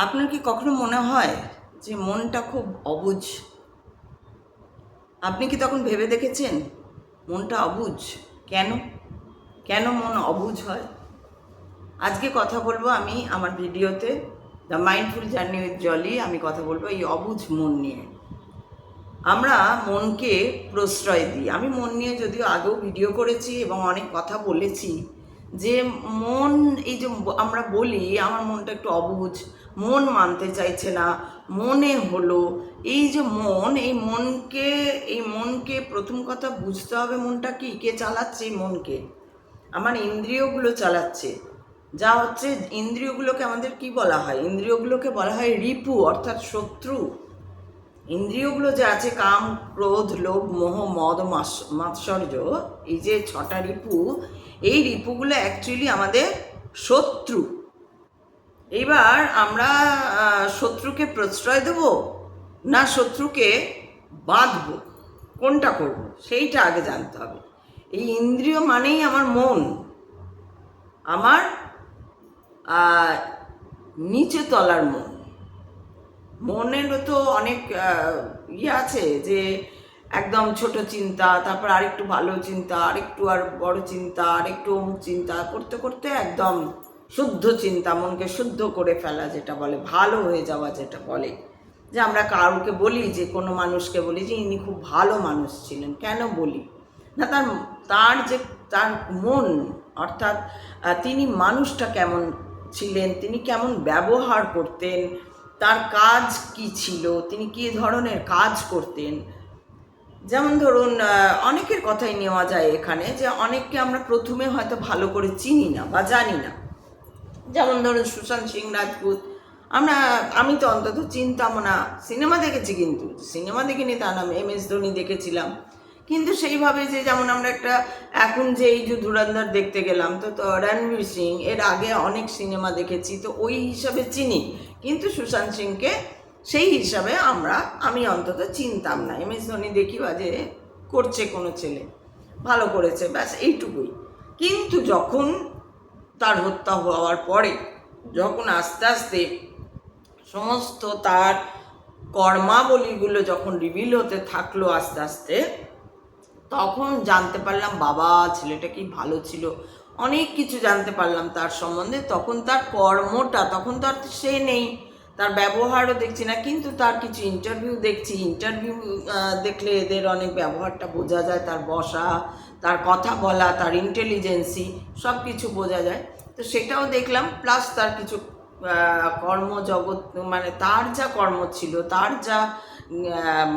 আপনার কি কখনো মনে হয় যে মনটা খুব অবুঝ? আপনি কি তখন ভেবে দেখেছেন মনটা অবুঝ কেন? কেন মন অবুঝ হয়? আজকে কথা বলবো আমি আমার ভিডিওতে the mindful journey with Jolly. আমি কথা বলবো এই অবুঝ মন নিয়ে। আমরা মনকে প্রশ্রয় দিই। আমি মন নিয়ে যদিও আগেও ভিডিও করেছি এবং অনেক কথা বলেছি যে মন, এই যে আমরা বলি আমার মনটা একটু অবুঝ, মন মানতে চাইছে না, মনে হলো, এই যে মন, এই মনকে প্রথম কথা বুঝতে হবে মনটা কি, কে চালাচ্ছে এই মনকে? আমার ইন্দ্রিয়গুলো চালাচ্ছে। যা হচ্ছে ইন্দ্রিয়গুলোকে আমাদের কি বলা হয়? ইন্দ্রিয়গুলোকে বলা হয় রিপু, অর্থাৎ শত্রু। ইন্দ্রিয়গুলো যে আছে, কাম, ক্রোধ, লোভ, মোহ, মদ, মাৎসর্য, এই যে ছটা রিপু, এই রিপুগুলো অ্যাকচুয়ালি আমাদের শত্রু। এইবার আমরা শত্রুকে প্রশ্রয় দেব না শত্রুকে বাঁধব, কোনটা করব সেইটা আগে জানতে হবে। এই ইন্দ্রিয় মানেই আমার মন, আমার নিচে তলার মন। মনেরও তো অনেক ইয়ে আছে, যে একদম ছোট চিন্তা, তারপর আরেকটু ভালো চিন্তা, আরেকটু আর বড় চিন্তা, আরেকটু অমুক চিন্তা করতে করতে একদম শুদ্ধ চিন্তা, মনকে শুদ্ধ করে ফেলা, যেটা বলে ভালো হয়ে যাওয়া, যেটা বলে। যে আমরা কাউকে বলি, যে কোনো মানুষকে বলি যে ইনি খুব ভালো মানুষ ছিলেন, কেন বলি না? তার মন, অর্থাৎ তিনি মানুষটা কেমন ছিলেন, তিনি কেমন ব্যবহার করতেন, তার কাজ কি ছিল, তিনি কী ধরনের কাজ করতেন। যেমন ধরুন, অনেকের কথাই নেওয়া যায় এখানে, যে অনেককে আমরা প্রথমে হয়তো ভালো করে চিনি না বা জানি না। যেমন ধরুন সুশান্ত সিং রাজপুত, আমি তো অন্তত চিনতাম না। সিনেমা দেখেছি, কিন্তু সিনেমা দেখিনি তা না, MS ধোনি দেখেছিলাম। কিন্তু সেইভাবে যে যেমন আমরা এখন যে এই যে ধুরন্ধর দেখতে গেলাম, তো রণবীর সিং, এর আগে অনেক সিনেমা দেখেছি, তো ওই হিসাবে চিনি। কিন্তু সুশান্ত সিংকে সেই হিসাবে আমি অন্তত চিনতাম না। MS ধোনি দেখি বাজে করছে কোনো ছেলে, ভালো করেছে, ব্যাস এইটুকুই। কিন্তু যখন তার হত্যা হওয়ার পরে, যখন আস্তে আস্তে সমস্ত তার কর্মাবলীগুলো যখন রিভিল হতে থাকলো আস্তে আস্তে, তখন জানতে পারলাম বাবা, ছেলেটা কি ভালো ছিল। অনেক কিছু জানতে পারলাম তার সম্বন্ধে। তখন তার কর্মটা, তখন তো আর সে নেই, তার ব্যবহারও দেখছি না, কিন্তু তার কিছু ইন্টারভিউ দেখছি। ইন্টারভিউ দেখলে এদের অনেক ব্যবহারটা বোঝা যায়, তার বসা, তার কথা বলা, তার ইন্টেলিজেন্সি, সব কিছু বোঝা যায়। তো সেটাও দেখলাম, প্লাস তার কিছু কর্মজগৎ, মানে তার যা কর্ম ছিল, তার যা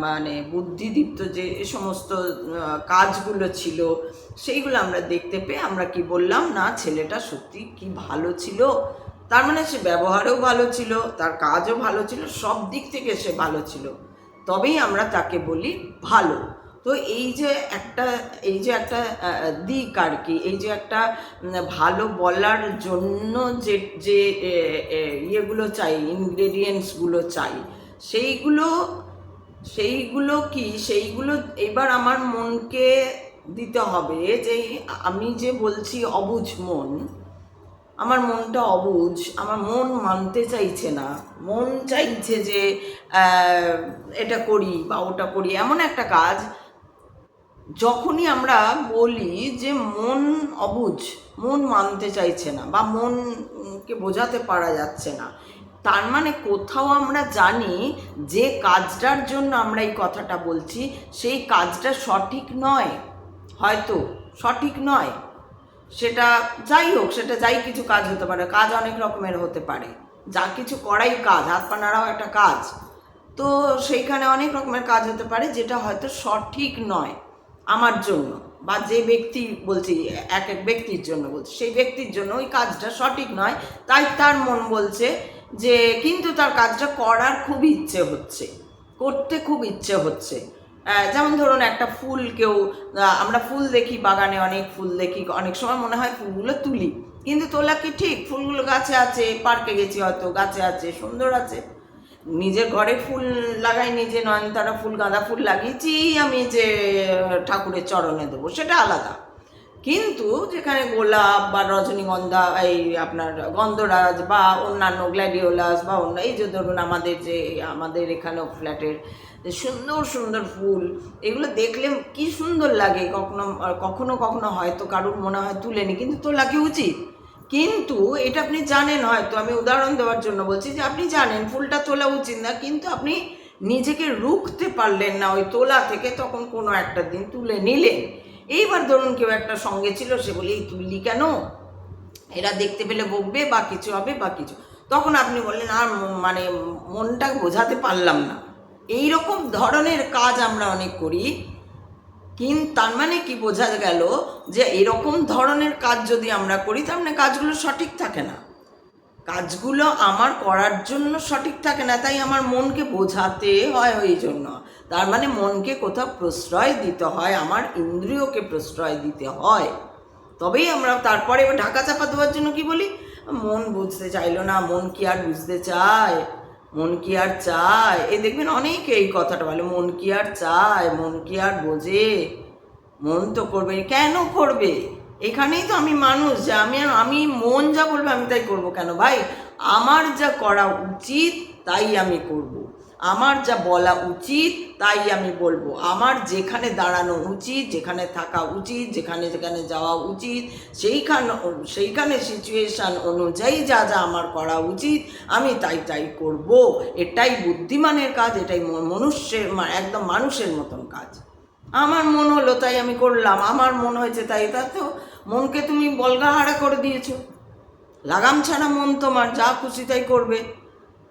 মানে বুদ্ধিদীপ্ত যে সমস্ত কাজগুলো ছিল, সেইগুলো আমরা দেখতে পেয়ে আমরা কি বললাম, না ছেলেটা সত্যি কি ভালো ছিল। তার মানে সে ব্যবহারেও ভালো ছিল, তার কাজও ভালো ছিল, সব দিক থেকে সে ভালো ছিল, তবেই আমরা তাকে বলি ভালো। তো এই যে একটা দিক আর কি, এই যে একটা ভালো বলার জন্য যে যে ইয়েগুলো চাই, ইনগ্রেডিয়েন্টসগুলো চাই, সেইগুলো সেইগুলো এবার আমার মনকে দিতে হবে। যে আমি যে বলছি অবুঝ মন, আমার মনটা অবুঝ, আমার মন মানতে চাইছে না, মন চাইছে যে এটা করি বা ওটা করি, এমন একটা কাজ। যখনই আমরা বলি যে মন অবুঝ, মন মানতে চাইছে না বা মনকে বোঝাতে পারা যাচ্ছে না, তার মানে কোথাও আমরা জানি যে কাজটার জন্য আমরা এই কথাটা বলছি, সেই কাজটা সঠিক নয়, হয়তো সঠিক নয়। সেটা যাই হোক, সেটা যাই কিছু কাজ হতে পারে, কাজ অনেক রকমের হতে পারে, যা কিছু করাই কাজ, হাত পা নাড়াও একটা কাজ। তো সেইখানে অনেক রকমের কাজ হতে পারে যেটা হয়তো সঠিক নয় আমার জন্য, বা যে ব্যক্তি বলছি, এক এক ব্যক্তির জন্য বলছি, সেই ব্যক্তির জন্য ওই কাজটা সঠিক নয়। তাই তার মন বলছে যে, কিন্তু তার কাজটা করার খুব ইচ্ছে হচ্ছে, করতে খুব ইচ্ছে হচ্ছে। যেমন ধরুন একটা ফুল, আমরা ফুল দেখি, বাগানে অনেক ফুল দেখি, অনেক সময় মনে হয় ফুলগুলো তুলি, কিন্তু তোলা কি ঠিক? ফুলগুলো গাছে আছে, পার্কে গেছি হয়তো, গাছে আছে, সুন্দর আছে। নিজের ঘরে ফুল লাগাই, নিজে নয়নতারা ফুল, গাঁদা ফুল লাগিয়েছি আমি, যে ঠাকুরের চরণে দেবো, সেটা আলাদা। কিন্তু যেখানে গোলাপ বা রজনীগন্ধা, এই আপনার গন্ধরাজ বা অন্যান্য গ্ল্যাডিওলাস বা অন্য, এই যে ধরুন আমাদের এখানেও ফ্ল্যাটের যে সুন্দর সুন্দর ফুল, এগুলো দেখলে কি সুন্দর লাগে। কখনো কখনো কখনো হয়তো কারুর মনে হয় তুলেনি, কিন্তু তোলা কি উচিত? কিন্তু এটা আপনি জানেন, হয়তো আমি উদাহরণ দেওয়ার জন্য বলছি যে আপনি জানেন ফুলটা তোলা উচিত না, কিন্তু আপনি নিজেকে রুখতে পারলেন না ওই তোলা থেকে, তখন কোনো একটা দিন তুলে নিলেন। এইবার ধরুন কেউ একটা সঙ্গে ছিল, সে বলি এই তুললি কেন, এরা দেখতে পেলে বকবে বা কিছু হবে বা কিছু, তখন আপনি বললেন আর মানে মনটা বোঝাতে পারলাম না। এই রকম ধরনের কাজ আমরা অনেক করি, কিন্তু তার মানে কি বোঝা গেল যে এরকম ধরনের কাজ যদি আমরা করি, তার মানে কাজগুলো সঠিক থাকে না, কাজগুলো আমার করার জন্য সঠিক থাকে না, তাই আমার মনকে বোঝাতে হয়। ওই জন্য তার মানে মনকে কোথাও প্রশ্রয় দিতে হয়, আমার ইন্দ্রিয়কে প্রশ্রয় দিতে হয়, তবেই আমরা তারপরে ঢাকা চাপা দেওয়ার জন্য কি বলি, মন বুঝতে চাইলো না, মন কি আর বুঝতে চায়, মন কি আর চায়। এই দেখবেন অনেকে এই কথাটা বলে, মন কি আর চায়, মন কি আর বোঝে, মন তো করবে, কেন করবে? এখানেই তো আমি মানুষ, যে আমি মন যা বলবে আমি তাই করব কেন ভাই? আমার যা করা উচিত তাই আমি করব, আমার যা বলা উচিত তাই আমি বলবো, আমার যেখানে দাঁড়ানো উচিত, যেখানে থাকা উচিত, যেখানে যেখানে যাওয়া উচিত, সেইখানে সিচুয়েশান অনুযায়ী যা যা আমার করা উচিত আমি তাই করব। এটাই বুদ্ধিমানের কাজ, এটাই একদম মানুষের মতন কাজ। আমার মন হলো তাই আমি করলাম, আমার মন হয়েছে তাই, তা তো মনকে তুমি বলগাহারা করে দিয়েছো, লাগাম ছাড়া মন তোমার যা খুশি তাই করবে।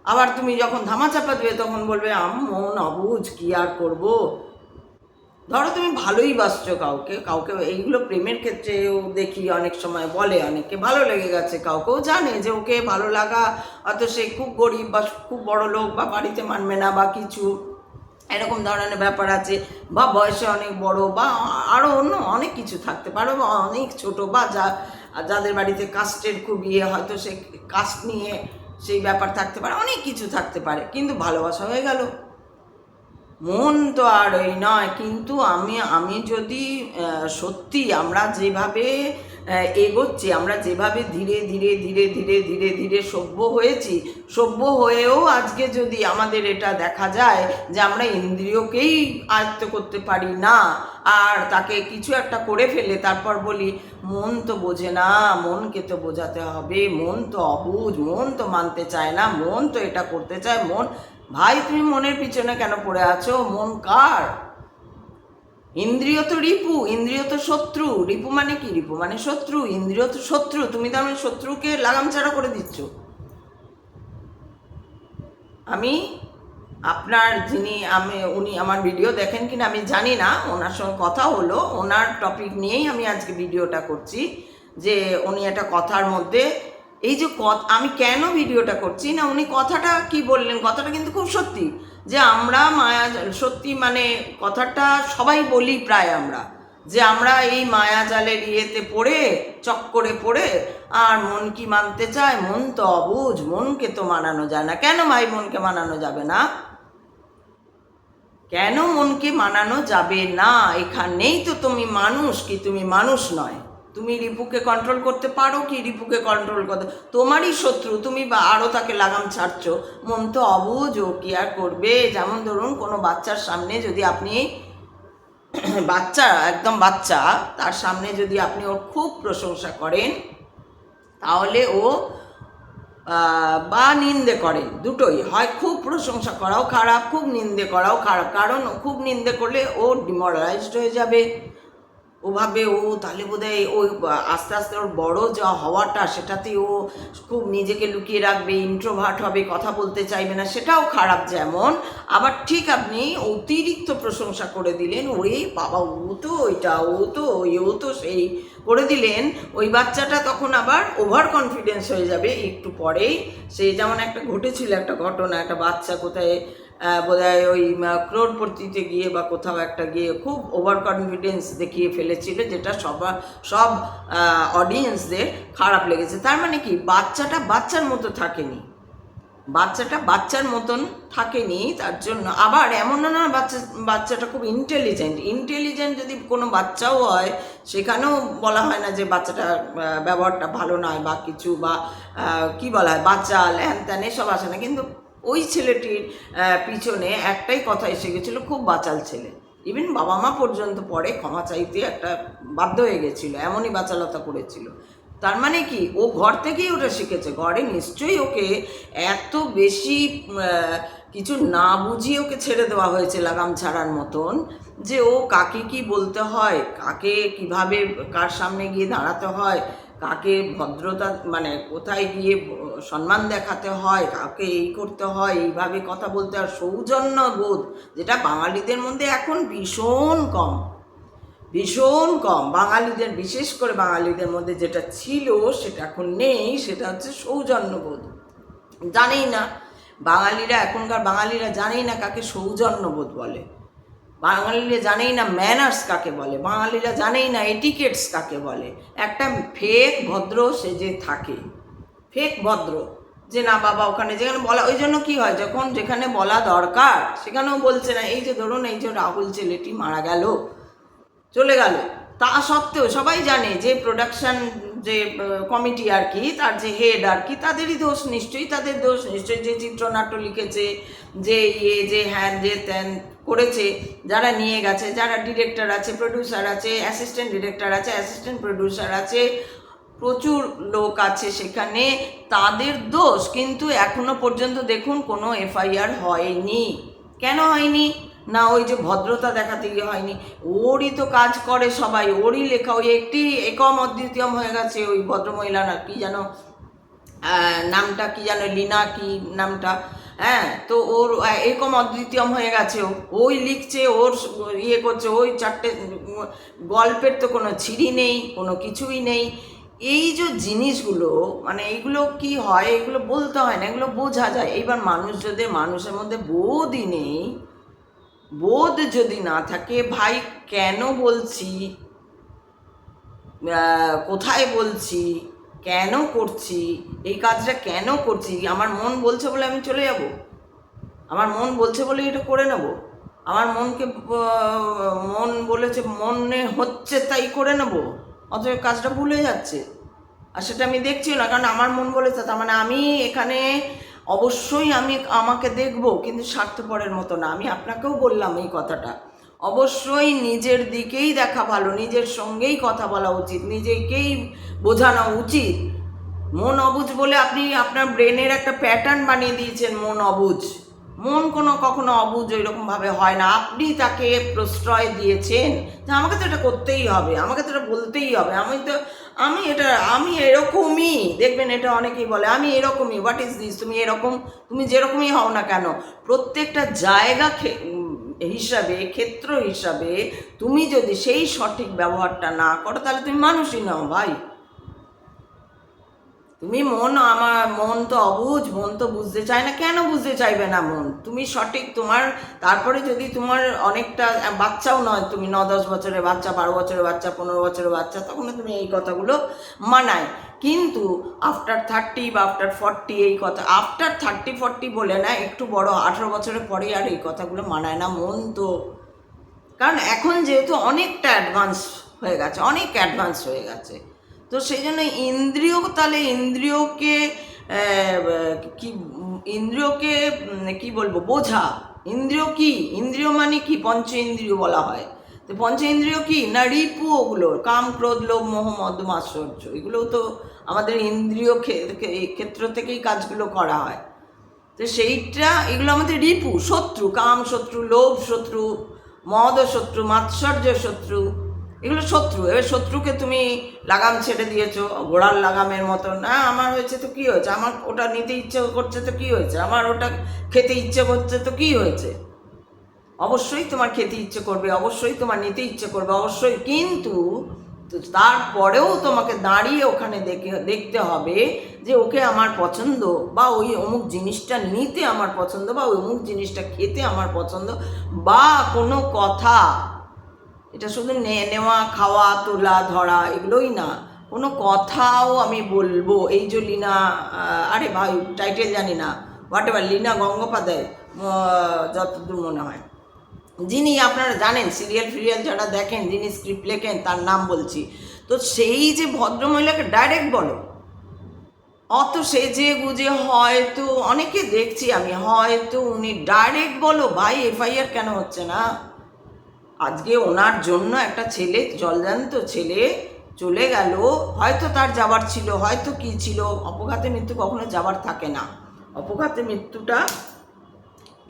আবার তুমি যখন ধামাচাপা দেবে তখন বলবে মন অবুঝ, কি আর করব। ধরো তুমি ভালোই বাসছো কাউকে এইগুলো প্রেমের ক্ষেত্রেও দেখি অনেক সময় বলে, অনেকে ভালো লেগে গেছে, কাউকেও জানে যে ওকে ভালো লাগা, অত সে খুব গরিব বা খুব বড় লোক বা বাড়িতে মানবে না বা কিছু এরকম ধরনের ব্যাপার আছে, বা বয়সে অনেক বড় বা আরও অন্য অনেক কিছু থাকতে পারে, বা অনেক ছোট বা যাদের বাড়িতে কাস্টের খুব হয়তো সে কাস্ট নিয়ে সেই ব্যাপার থাকতে পারে, অনেক কিছু থাকতে পারে, কিন্তু ভালোবাসা হয়ে গেল। মন তো আর ওই নয়। কিন্তু আমি যদি সত্যি আমরা যেভাবে এগোচ্ছি, আমরা যেভাবে ধীরে ধীরে ধীরে ধীরে ধীরে ধীরে সভ্য হয়েছি, সভ্য হয়েও আজকে যদি আমাদের এটা দেখা যায় যে আমরা ইন্দ্রিয়কেই আয়ত্ত করতে পারি না, আর তাকে কিছু একটা করে ফেলে তারপর বলি মন তো বোঝে না, মনকে তো বোঝাতে হবে, মন তো অবুঝ, মন তো মানতে চায় না, মন তো এটা করতে চায়, মন। ভাই তুমি মনের পিছনে কেন পড়ে আছো? মন কার? ইন্দ্রিয় তো রিপু, ইন্দ্রিয় তো শত্রু। রিপু মানে কি? রিপু মানে শত্রু, ইন্দ্রিয় তো শত্রু। তুমি তো আমার শত্রুকে লাগাম ছাড়া করে দিচ্ছ। আমি উনি আমার ভিডিও দেখেন কিনা আমি জানি না, ওনার সঙ্গে কথা হলো, ওনার টপিক নিয়েই আমি আজকে ভিডিওটা করছি, যে উনি একটা কথার মধ্যে এই যে আমি কেন ভিডিওটা করছি না, উনি কথাটা কি বললেন, কথাটা কিন্তু খুব সত্যি, যে আমরা সত্যি মানে কথাটা সবাই বলি প্রায় আমরা, যে আমরা এই মায়াজালের পড়ে, চক্করে পড়ে, আর মন কি মানতে চায়, মন তো অবুঝ, মনকে তো মানানো যায় না। কেন ভাই মনকে মানানো যাবে না? কেন মনকে মানানো যাবে না? এখানেই তো তুমি মানুষ কি তুমি মানুষ নয়? তুমি রিপুকে কন্ট্রোল করতে পারো কি? রিপুকে কন্ট্রোল করতে তোমারই শত্রু, তুমি বা আরও তাকে লাগাম ছাড়ছো। মন তো অবুঝ, ও কি আর করবে। যেমন ধরুন কোনো বাচ্চার সামনে যদি আপনি একদম বাচ্চা, তার সামনে যদি আপনি ওর খুব প্রশংসা করেন, তাহলে ও বা নিন্দে করেন, দুটোই হয়। খুব প্রশংসা করাও খারাপ, খুব নিন্দে করাও খারাপ, কারণ খুব নিন্দে করলে ও ডিমোরালাইজড হয়ে যাবে। ও ভাবে তাহলে বোধহয় ওই আস্তে আস্তে ওর বড় যা হওয়াটা, সেটাতে ও খুব নিজেকে লুকিয়ে রাখবে, ইন্ট্রোভার্ট হবে, কথা বলতে চাইবে না, সেটাও খারাপ। যেমন আবার ঠিক আপনি অতিরিক্ত প্রশংসা করে দিলেন, ওরে বাবা ও তো ওইটা, ও তো সেই করে দিলেন, ওই বাচ্চাটা তখন আবার ওভার কনফিডেন্স হয়ে যাবে একটু পরেই। সেই যেমন একটা ঘটেছিল একটা ঘটনা, একটা বাচ্চা কোথায় বোধহয় ওই ক্রোড়পতিতে গিয়ে বা কোথাও একটা গিয়ে খুব ওভার কনফিডেন্স দেখিয়ে ফেলেছিল, যেটা সব অডিয়েন্সদের খারাপ লেগেছে। তার মানে কি, বাচ্চাটা বাচ্চার মতো থাকেনি, বাচ্চাটা বাচ্চার মতন থাকেনি, তার জন্য আবার এমন না বাচ্চাটা খুব ইন্টেলিজেন্ট যদি কোনো বাচ্চাও হয় সেখানেও বলা হয় না যে বাচ্চাটা ব্যবহারটা ভালো নয় বা কিছু, বা কি বলা হয় বাচ্চা ল্যান ত্যান এসব আসে না। কিন্তু ওই ছেলেটির পিছনে একটাই কথা এসে গেছিলো, খুব বাচাল ছেলে। ইভেন বাবা মা পর্যন্ত পরে ক্ষমা চাইতে একটা বাধ্য হয়ে গেছিলো, এমনই বাচালতা করেছিল। তার মানে কি, ও ঘর থেকেই ওটা শিখেছে। ঘরে নিশ্চয়ই ওকে এত বেশি কিছু না বুঝিয়ে ওকে ছেড়ে দেওয়া হয়েছে লাগাম ছাড়ার মতন, যে ও কাকে কি বলতে হয়, কাকে কিভাবে কার সামনে গিয়ে দাঁড়াতে হয়, কাকে ভদ্রতা মানে কোথায় গিয়ে সম্মান দেখাতে হয়, কাকে এই করতে হয়, এইভাবে কথা বলতে হয়, সৌজন্য বোধ, যেটা বাঙালিদের মধ্যে এখন ভীষণ কম, ভীষণ কম। বাঙালিদের, বিশেষ করে বাঙালিদের মধ্যে যেটা ছিল সেটা এখন নেই, সেটা হচ্ছে সৌজন্যবোধ। জানেই না বাঙালিরা, এখনকার বাঙালিরা জানেই না কাকে সৌজন্যবোধ বলে, বাঙালিরা জানেই না ম্যানার্স কাকে বলে, বাঙালিরা জানেই না এটিকেটস কাকে বলে। একটা ফেক ভদ্র সেজে থাকে, ফেক ভদ্র, যে না বাবা ওখানে যেখানে বলা, ওই জন্য কী হয়, যখন যেখানে বলা দরকার সেখানেও বলছে না। এই যে ধরুন, এই যে রাহুল ছেলেটি মারা গেল, চলে গেল, তা সত্ত্বেও সবাই জানে যে প্রোডাকশন যে কমিটি আর কি, তার যে হেড আর কি, তাদেরই দোষ নিশ্চয়ই, তাদের দোষ নিশ্চয়ই, যে চিত্রনাট্য লিখেছে, যে যে হ্যান যে ত্যান করেছে, যারা নিয়ে গেছে, যারা ডিরেক্টর আছে, প্রডিউসার আছে, অ্যাসিস্ট্যান্ট ডিরেক্টর আছে, অ্যাসিস্ট্যান্ট প্রডিউসার আছে, প্রচুর লোক আছে সেখানে, তাদের দোষ। কিন্তু এখনো পর্যন্ত দেখুন কোনো এফআইআর হয়নি। কেন হয়নি না? ওই যে ভদ্রতা দেখাতে গিয়ে হয়নি। ওরই তো কাজ করে সবাই, ওরই লেখা। ওই একটি একম অদ্বিতীয়ম হয়ে গেছে ওই ভদ্রমহিলা, না কি যেন নামটা, কি যেন লীনা কি নামটা, হ্যাঁ, তো ওর একম অদ্বিতীয়ম হয়ে গেছে। ওই লিখছে, ওর ইয়ে করছে, ওই চারটে গল্পের তো কোনো ছিঁড়ি নেই, কোনো কিছুই নেই। এই যে জিনিসগুলো, মানে এইগুলো কি হয়, এগুলো বলতে হয় না, এগুলো বোঝা যায়। এইবার মানুষ যদি, মানুষের মধ্যে বোধই নেই, বোধ যদি না থাকে, ভাই কেন বলছি, কোথায় বলছি, কেন করছি, এই কাজটা কেন করছি, আমার মন বলছে বলে আমি চলে যাব, আমার মন বলছে বলে এটা করে নেব, আমার মনকে মন বলেছে, মনে হচ্ছে তাই করে নেব, অথচ কাজটা ভুলে যাচ্ছে। আর সেটা আমি দেখছিও না, কারণ আমার মন বলেছে, তার মানে আমি এখানে অবশ্যই আমি আমাকে দেখব, কিন্তু স্বার্থপরের মতো না। আমি আপনাকেও বললাম এই কথাটা, অবশ্যই নিজের দিকেই দেখা ভালো, নিজের সঙ্গেই কথা বলা উচিত, নিজেকেই বোঝানো উচিত। মন অবুঝ বলে আপনি আপনার ব্রেনের একটা প্যাটার্ন বানিয়ে দিয়েছেন, মন অবুঝ। মন কখনো অবুঝ ওইরকমভাবে হয় না। আপনি তাকে প্রশ্রয় দিয়েছেন যে আমাকে তো এটা করতেই হবে, আমাকে তো এটা বলতেই হবে, আমি এরকমই। দেখবেন এটা অনেকেই বলে আমি এরকমই, হোয়াট ইজ দিস, তুমি এরকম, তুমি যেরকমই হও না কেন, প্রত্যেকটা জায়গা হিসাবে, ক্ষেত্র হিসাবে তুমি যদি সেই সঠিক ব্যবহারটা না করো, তাহলে তুমি মানুষই নাও ভাই। তুমি আমার মন তো অবুঝ, মন তো বুঝতে চায় না। কেন বুঝতে চাইবে না মন? তুমি সঠিক তোমার, তারপরে যদি তোমার অনেকটা বাচ্চাও নয়, তুমি 9-10 বছরের বাচ্চা, 12 বছরের বাচ্চা, 15 বছরের বাচ্চা, তখন তুমি এই কথাগুলো মানায়। কিন্তু আফটার 30 বা আফটার 40 এই কথা, আফটার 30-40 বলে না, একটু বড় 18 বছরের পরে আর এই কথাগুলো মানায় না মন তো। কারণ এখন যেহেতু অনেকটা অ্যাডভান্স হয়ে গেছে, অনেক অ্যাডভান্স হয়ে গেছে, তো সেই জন্য ইন্দ্রিয়, তাহলে ইন্দ্রিয়কে কি, ইন্দ্রিয়কে কি বলবো, বোঝা। ইন্দ্রিয় কি, ইন্দ্রিয় মানে কি, পঞ্চ ইন্দ্রিয় বলা হয়। তো পঞ্চ ইন্দ্রিয় কি না, রিপু, ওগুলো কাম, ক্রোধ, লোভ, মোহ, মদ, মাৎসর্য, এগুলো তো আমাদের ইন্দ্রিয় ক্ষেত্র থেকেই কাজগুলো করা হয়। তো সেইটা, এগুলো আমাদের রিপু, শত্রু, কাম শত্রু, লোভ শত্রু, মদ শত্রু, মাৎসর্য শত্রু, এগুলো শত্রু। এবার শত্রুকে তুমি লাগাম ছেড়ে দিয়েছো, ঘোড়ার লাগামের মতো, না আমার হয়েছে তো কী হয়েছে, আমার ওটা নিতে ইচ্ছে করছে তো কী হয়েছে, আমার ওটা খেতে ইচ্ছে করছে তো কী হয়েছে। অবশ্যই তোমার খেতে ইচ্ছে করবে, অবশ্যই তোমার নিতে ইচ্ছে করবে, অবশ্যই, কিন্তু তারপরেও তোমাকে দাঁড়িয়ে ওখানে দেখতে হবে যে ওকে আমার পছন্দ, বা ওই অমুক জিনিসটা নিতে আমার পছন্দ, বা ওই অমুক জিনিসটা খেতে আমার পছন্দ, বা কোনো কথা, এটা শুধু নেওয়া, খাওয়া, তোলা, ধরা এগুলোই না, কোনো কথাও আমি বলবো। এই যে লীনা, আরে ভাই টাইটেল জানি না, হোয়াট এভার, লীনা গঙ্গোপাধ্যায় যতদূর মনে হয়, যিনি আপনারা জানেন সিরিয়াল ফিরিয়াল যারা দেখেন, যিনি স্ক্রিপ্ট লেখেন, তার নাম বলছি। তো সেই যে ভদ্রমহিলাকে ডাইরেক্ট বলো, অত সেজে গুজে হয়তো অনেকে দেখছি আমি, হয়তো উনি ডাইরেক্ট বলো ভাই এফআইআর কেন হচ্ছে না? আজকে ওনার জন্য একটা ছেলে, জলজান্ত ছেলে চলে গেল, হয়তো তার যাবার ছিল, হয়তো কি ছিল, অপঘাতে মৃত্যু কখনো যাবার থাকে না। অপঘাতে মৃত্যুটা,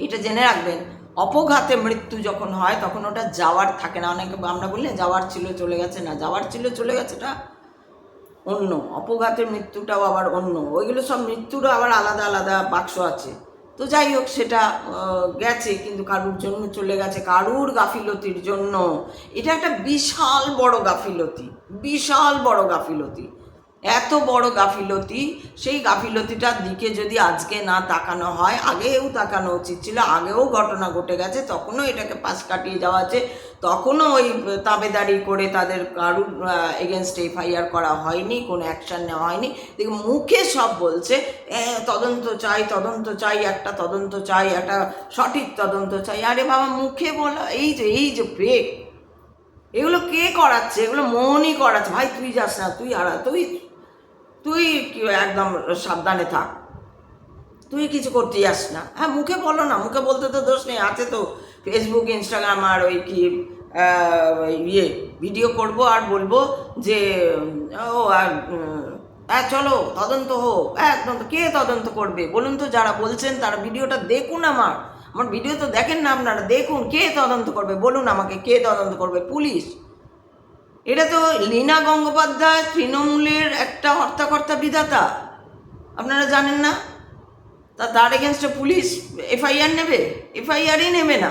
এটা জেনে রাখবেন, অপঘাতে মৃত্যু যখন হয় তখন ওটা যাওয়ার থাকে না। অনেকে আমরা বললে যাওয়ার ছিল চলে গেছে, না, যাওয়ার ছিল চলে গেছেটা অন্য, অপঘাতের মৃত্যুটাও আবার অন্য, ওইগুলো সব মৃত্যুরও আবার আলাদা আলাদা বাক্স আছে। তো যাই হোক, সেটা গেছে, কিন্তু কারুর জন্য চলে গেছে, কারুর গাফিলতির জন্য। এটা একটা বিশাল বড় গাফিলতি, বিশাল বড় গাফিলতি, এত বড় গাফিলতি। সেই গাফিলতিটার দিকে যদি আজকে না তাকানো হয়, আগেও তাকানো উচিত ছিল, আগেও ঘটনা ঘটে গেছে, তখনও এটাকে পাশ কাটিয়ে যাওয়া আছে, তখনও ওই তাবেদারি করে তাদের কারুর এগেনস্ট এফআইআর করা হয়নি, কোনো অ্যাকশান নেওয়া হয়নি। দেখে মুখে সব বলছে তদন্ত চাই, তদন্ত চাই, একটা তদন্ত চাই, একটা সঠিক তদন্ত চাই। আরে বাবা, মুখে বলা, এই যে ফেক, এগুলো কে করাচ্ছে? এগুলো মনই করাচ্ছে। ভাই তুই যাস না, তুই একদম সাবধানে থাক, তুই কিছু করতে যাস না। হ্যাঁ, মুখে বলো না, মুখে বলতে তো দোষ নেই, আছে তো ফেসবুক, ইনস্টাগ্রাম, আর ওই কি ভিডিও করব আর বলবো যে ও আর হ্যাঁ চলো তদন্ত হোক, একদম। কে তদন্ত করবে বলুন তো? যারা বলছেন তারা ভিডিওটা দেখুন, আমার ভিডিও তো দেখেন না আপনারা, দেখুন কে তদন্ত করবে বলুন আমাকে, কে তদন্ত করবে? পুলিশ। এটা তো লীনা গঙ্গোপাধ্যায় তৃণমূলের একটা হর্তাকর্তা বিধাতা, আপনারা জানেন না? তার এগেনস্টে পুলিশ এফআইআর নেবে? এফআইআরই নেবে না,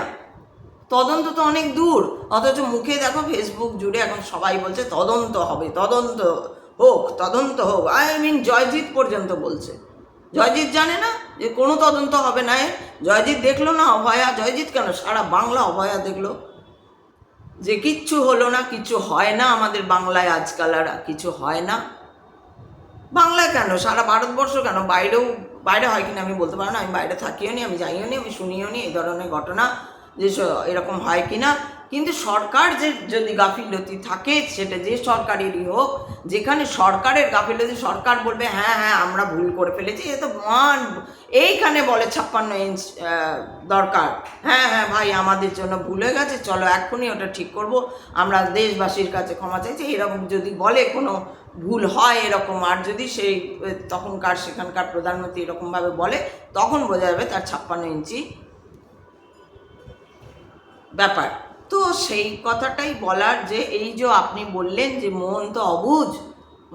তদন্ত তো অনেক দূর। অথচ মুখে দেখো ফেসবুক জুড়ে এখন সবাই বলছে তদন্ত হবে, তদন্ত হোক, তদন্ত হোক। জয়জিৎ পর্যন্ত বলছে। জয়জিৎ জানে না যে কোনো তদন্ত হবে না? জয়জিৎ দেখলো না অভয়া? জয়জিৎ কেন, সারা বাংলা অভয়া দেখলো যে কিচ্ছু হলো না, কিছু হয় না আমাদের বাংলায় আজকাল, আর কিছু হয় না। বাংলায় কেন, সারা ভারতবর্ষ কেন, বাইরে হয় কিনা আমি বলতে পারবো না, আমি বাইরে থাকিও নি, আমি যাইও নি, আমি শুনিও নি এই ধরনের ঘটনা যে এরকম হয় কিনা। কিন্তু সরকার যদি গাফিলতি থাকে, সেটা যে সরকারেরই হোক, যেখানে সরকারের গাফিলতি, সরকার বলবে হ্যাঁ হ্যাঁ আমরা ভুল করে ফেলেছি, এ তো এইখানে বলে 56 ইঞ্চ দরকার, হ্যাঁ হ্যাঁ ভাই আমাদের জন্য ভুল হয়ে গেছে, চলো এক্ষুনি ওটা ঠিক করব, আমরা দেশবাসীর কাছে ক্ষমা চাইছি, এরকম যদি বলে কোনো ভুল হয় এরকম, আর যদি সেই তখনকার সেখানকার প্রধানমন্ত্রী এরকমভাবে বলে, তখন বোঝা যাবে তার 56 ইঞ্চি ব্যাপার। তো সেই কথাটাই বলার, যে এই যে আপনি বললেন যে মন তো অবুঝ,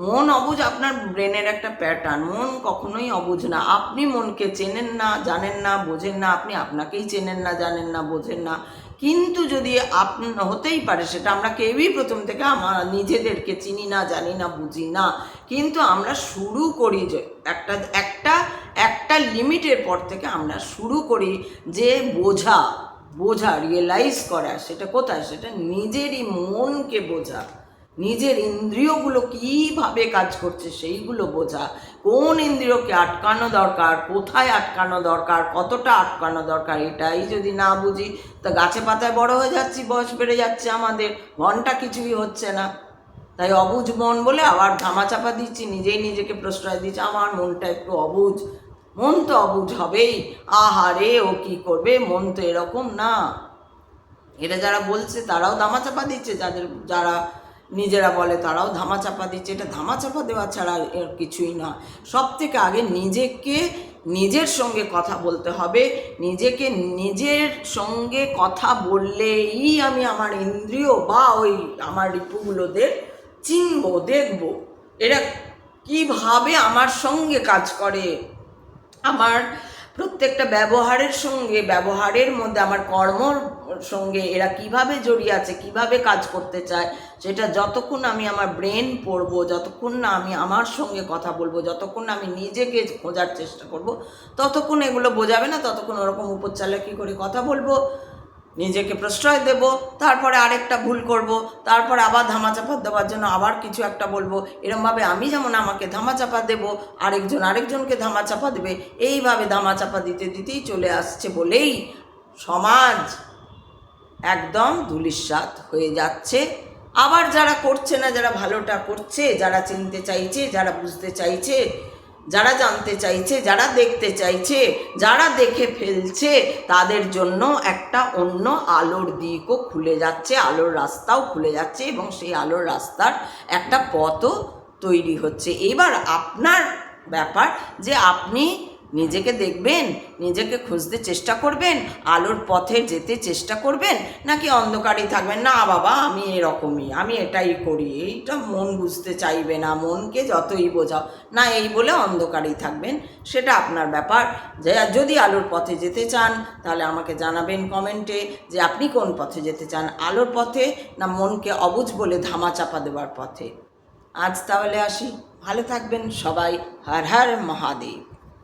মন অবুঝ আপনার ব্রেনের একটা প্যাটার্ন, মন কখনোই অবুঝ না। আপনি মনকে চেনেন না, জানেন না, বোঝেন না, আপনি আপনাকেই চেনেন না, জানেন না, বোঝেন না। কিন্তু যদি হতেই পারে, সেটা আমরা কেউই প্রথম থেকে আমরা নিজেদেরকে চিনি না, জানি না, বুঝি না, কিন্তু আমরা শুরু করি যে একটা লিমিটের পর থেকে আমরা শুরু করি যে বোঝা রিয়েলাইজ করা। সেটা কোথায়? সেটা নিজেরই মনকে বোঝা, নিজের ইন্দ্রিয়গুলো কীভাবে কাজ করছে সেইগুলো বোঝা, কোন ইন্দ্রিয়কে আটকানো দরকার, কোথায় আটকানো দরকার, কতটা আটকানো দরকার, এটাই যদি না বুঝি, তা গাছে পাতায় বড় হয়ে যাচ্ছি, বয়স বেড়ে যাচ্ছে, আমাদের মনটা কিছুই হচ্ছে না। তাই অবুঝ মন বলে আবার ধামাচাপা দিচ্ছি, নিজেই নিজেকে প্রশ্রয় দিচ্ছি আমার মনটা একটু অবুঝ। মন তো অবুঝ হবেই, আহারে ও কি করবে, মন তো এরকম না। এটা যারা বলছে তারাও ধামাচাপা দিচ্ছে, যারা নিজেরা বলে তারাও ধামাচাপা দিচ্ছে। এটা ধামাচাপা দেওয়া ছাড়া এর কিছুই না। সব থেকে আগে নিজের সঙ্গে কথা বলতে হবে। নিজের সঙ্গে কথা বললেই আমি আমার ইন্দ্রিয় বা ওই আমার রিপুগুলোদের চিনব, দেখব এরা কিভাবে আমার সঙ্গে কাজ করে, আমার প্রত্যেকটা ব্যবহারের মধ্যে আমার কর্মর সঙ্গে এরা কিভাবে জড়িয়ে আছে, কিভাবে কাজ করতে চায়, সেটা যতক্ষণ আমি আমার ব্রেন পড়বো, যতক্ষণ না আমি আমার সঙ্গে কথা বলবো, যতক্ষণ না আমি নিজেকে খোঁজার চেষ্টা করব, ততক্ষণ এগুলো বোঝাবে না। ততক্ষণ ওরকম উপর চালাকি করে কথা বলবো, নিজেকে প্রশ্রয় দেব, তারপরে আরেকটা ভুল করব, তারপরে আবার ধামাচাপা দেওয়ার জন্য আবার কিছু একটা বলবো। এরমভাবে আমি যেমন আমাকে ধামাচাপা দেব, আরেকজনকে ধামাচাপা দেবে, এইভাবে ধামাচাপা দিতে দিতেই চলে আসছে বলেই সমাজ একদম ধূলিসাৎ হয়ে যাচ্ছে। আবার যারা করছে না, যারা ভালোটা করছে, যারা চিনতে চাইছে, যারা বুঝতে চাইছে, যারা জানতে চাইছে, যারা দেখতে চাইছে, যারা দেখে ফেলছে, তাদের জন্য একটা অন্য আলোর দিকও খুলে যাচ্ছে, আলোর রাস্তাও খুলে যাচ্ছে, এবং সেই আলোর রাস্তার একটা পথও তৈরি হচ্ছে। এবার আপনার ব্যাপার যে আপনি নিজেকে দেখবেন, নিজেকে খুঁজতে চেষ্টা করবেন, আলোর পথে যেতে চেষ্টা করবেন, নাকি অন্ধকারেই থাকবেন, না বাবা আমি এরকমই, আমি এটাই করি, এইটা মন বুঝতে চাইবে না, মনকে যতই বোঝাও না, এই বলে অন্ধকারেই থাকবেন। সেটা আপনার ব্যাপার। যে যদি আলোর পথে যেতে চান তাহলে আমাকে জানাবেন কমেন্টে যে আপনি কোন পথে যেতে চান, আলোর পথে না মনকে অবুঝ বলে ধামাচাপা দেওয়ার পথে। আজ তাহলে আসি, ভালো থাকবেন সবাই। হর হর মহাদেব।